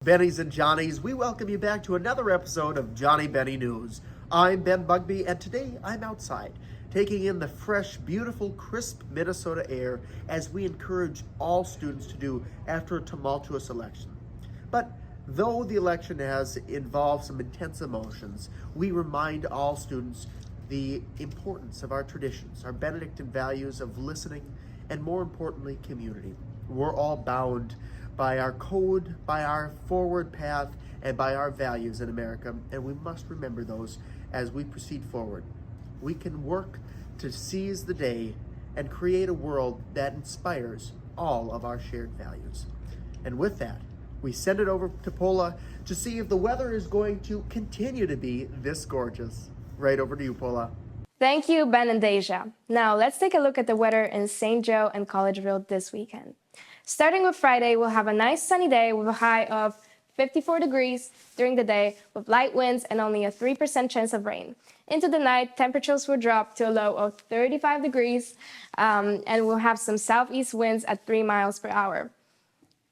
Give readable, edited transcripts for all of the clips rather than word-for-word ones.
Bennies and Johnnies, we welcome you back to another episode of Johnnie Bennie News. I'm Ben Bugbee, and today I'm outside, taking in the fresh, beautiful, crisp Minnesota air as we encourage all students to do after a tumultuous election. But though the election has involved some intense emotions, we remind all students the importance of our traditions, our Benedictine values of listening, and more importantly, community. We're all bound by our code, by our forward path, and by our values in America, and we must remember those as we proceed forward. We can work to seize the day and create a world that inspires all of our shared values. And with that, we send it over to Paula to see if the weather is going to continue to be this gorgeous. Right over to you, Paula. Thank you, Ben and Deja. Now let's take a look at the weather in St. Joe and Collegeville this weekend. Starting with Friday, we'll have a nice sunny day with a high of 54 degrees during the day with light winds and only a 3% chance of rain. Into the night, temperatures will drop to a low of 35 degrees and we'll have some southeast winds at 3 miles per hour.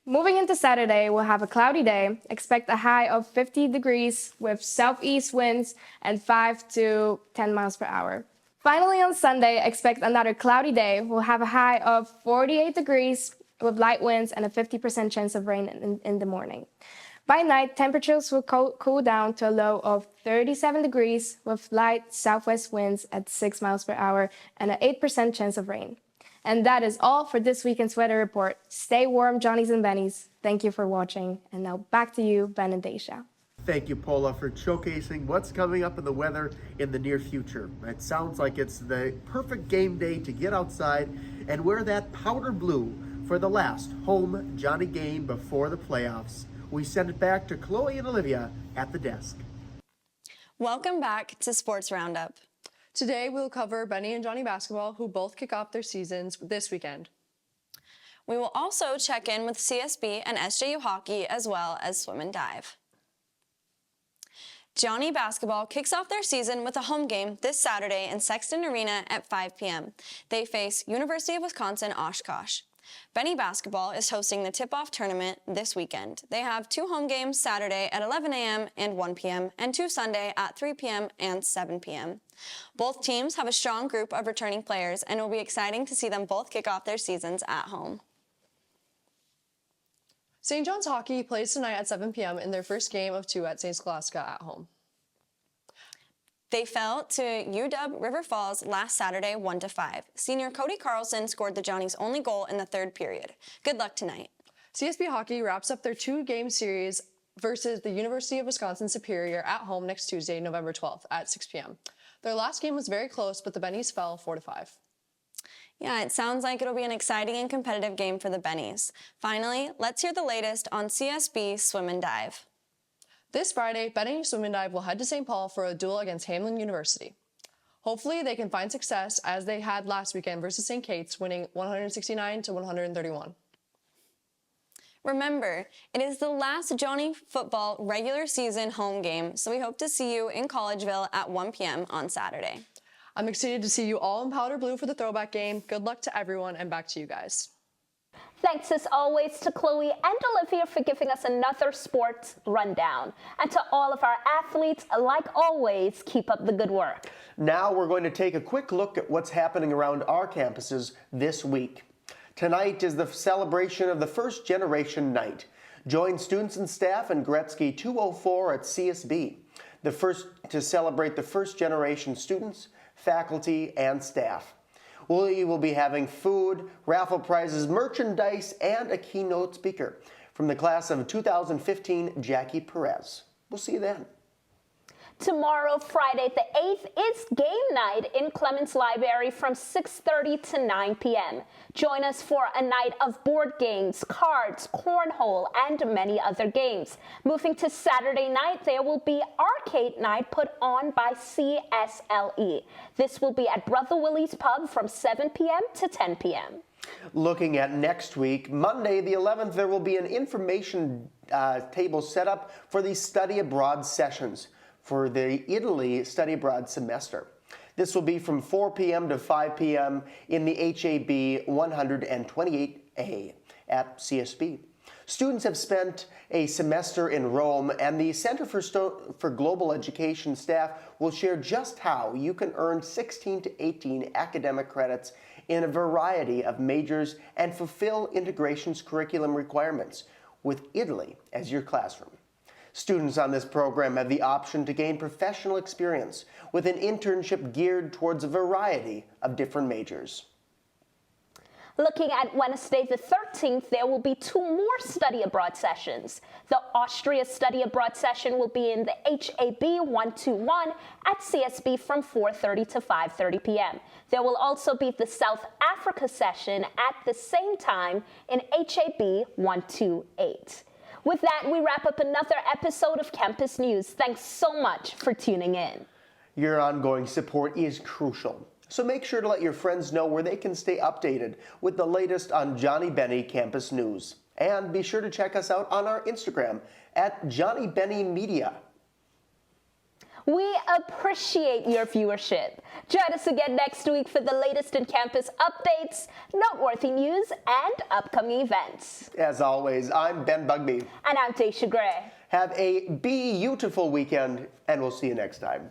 Moving into Saturday, we'll have a cloudy day. Expect a high of 50 degrees with southeast winds and 5 to 10 miles per hour. Finally, on Sunday, expect another cloudy day. We'll have a high of 48 degrees with light winds and a 50% chance of rain in the morning. By night, temperatures will cool down to a low of 37 degrees with light southwest winds at 6 miles per hour and an 8% chance of rain. And that is all for this weekend's weather report. Stay warm, Johnnies and Bennies. Thank you for watching. And now back to you, Ben and Deja. Thank you, Paula, for showcasing what's coming up in the weather in the near future. It sounds like it's the perfect game day to get outside and wear that powder blue for the last home Johnnie game before the playoffs. We send it back to Chloe and Olivia at the desk. Welcome back to Sports Roundup. Today we'll cover Bennie and Johnnie basketball, who both kick off their seasons this weekend. We will also check in with CSB and SJU hockey as well as swim and dive. Johnnie basketball kicks off their season with a home game this Saturday in Sexton Arena at 5 p.m. They face University of Wisconsin Oshkosh. Bennie basketball is hosting the tip-off tournament this weekend. They have 2 home games Saturday at 11 a.m. and 1 p.m. and 2 Sunday at 3 p.m. and 7 p.m. Both teams have a strong group of returning players, and it will be exciting to see them both kick off their seasons at home. St. John's hockey plays tonight at 7 p.m. in their first game of 2 at St. Scholastica at home. They fell to UW River Falls last Saturday 1-5. Senior Cody Carlson scored the Johnnies' only goal in the third period. Good luck tonight. CSB hockey wraps up their 2-game series versus the University of Wisconsin Superior at home next Tuesday, November 12th at 6 p.m. Their last game was very close, but the Bennies fell 4-5. Yeah, it sounds like it'll be an exciting and competitive game for the Bennies. Finally, let's hear the latest on CSB swim and dive. This Friday, Bennie Swim and Dive will head to St. Paul for a duel against Hamline University. Hopefully, they can find success as they had last weekend versus St. Kate's, winning 169-131. Remember, it is the last Johnnie football regular season home game, so we hope to see you in Collegeville at 1 p.m. on Saturday. I'm excited to see you all in powder blue for the throwback game. Good luck to everyone, and back to you guys. Thanks as always to Chloe and Olivia for giving us another sports rundown. And to all of our athletes, like always, keep up the good work. Now we're going to take a quick look at what's happening around our campuses this week. Tonight is the celebration of the First Generation Night. Join students and staff in Gretzky 204 at CSB, to celebrate the first generation students, faculty, and staff. We will be having food, raffle prizes, merchandise, and a keynote speaker from the class of 2015, Jackie Perez. We'll see you then. Tomorrow, Friday the 8th, is game night in Clements Library from 6:30 to 9 p.m. Join us for a night of board games, cards, cornhole, and many other games. Moving to Saturday night, there will be arcade night put on by CSLE. This will be at Brother Willie's Pub from 7 p.m. to 10 p.m. Looking at next week, Monday the 11th, there will be an information table set up for the study abroad sessions for the Italy study abroad semester. This will be from 4 p.m. to 5 p.m. in the HAB 128A at CSB. Students have spent a semester in Rome, and the Center for Global Education staff will share just how you can earn 16 to 18 academic credits in a variety of majors and fulfill integration's curriculum requirements, with Italy as your classroom. Students on this program have the option to gain professional experience with an internship geared towards a variety of different majors. Looking at Wednesday the 13th, there will be 2 more study abroad sessions. The Austria study abroad session will be in the HAB 121 at CSB from 4:30 to 5:30 p.m. There will also be the South Africa session at the same time in HAB 128. With that, we wrap up another episode of Campus News. Thanks so much for tuning in. Your ongoing support is crucial, so make sure to let your friends know where they can stay updated with the latest on Johnnie Bennie Campus News. And be sure to check us out on our Instagram at Johnnie Bennie Media. We appreciate your viewership. Join us again next week for the latest in campus updates, noteworthy news, and upcoming events. As always, I'm Ben Bugby. And I'm Daisha Gray. Have a beautiful weekend, and we'll see you next time.